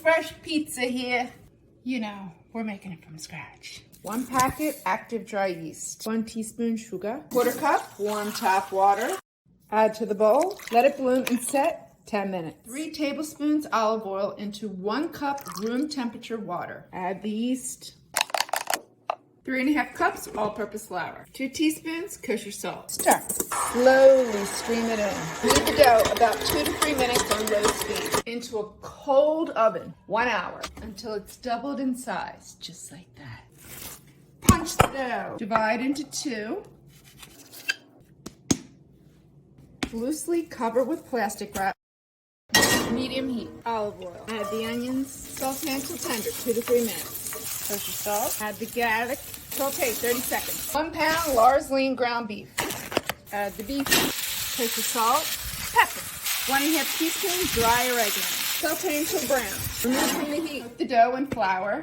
fresh pizza here. You know, we're making it from scratch. 1 packet active dry yeast, 1 teaspoon sugar, 1/4 cup warm tap water. Add to the bowl, let it bloom and set 10 minutes. 3 tablespoons olive oil into 1 cup room temperature water. Add the yeast. 3½ cups all-purpose flour. 2 teaspoons kosher salt. Stir. Slowly stream it in. Knead the dough about 2 to 3 minutes on low speed into a cold oven, 1 hour, until it's doubled in size, just like that. Punch the dough. Divide into 2. Loosely cover with plastic wrap. Medium heat. Olive oil. Add the onions. Saute until tender, 2 to 3 minutes. Kosher salt. Add the garlic. Saute 30 seconds. 1 pound Lars lean ground beef. Add the beef. Kosher salt. Pepper. 1½ teaspoon dry oregano. Saute until brown. Remove from the heat. Cook the dough and flour.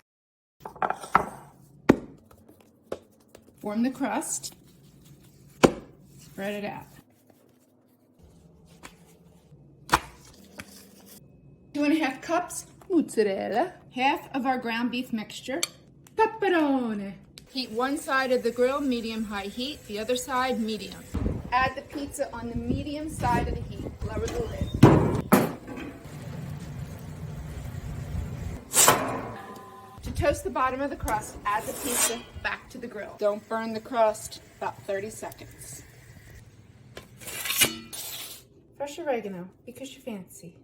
Form the crust. Spread it out. 2½ cups mozzarella. Half of our ground beef mixture. Pepperoni. Heat one side of the grill, medium-high heat. The other side, medium. Add the pizza on the medium side of the heat. Lower the lid. To toast the bottom of the crust, add the pizza back to the grill. Don't burn the crust. About 30 seconds. Fresh oregano, because you're fancy.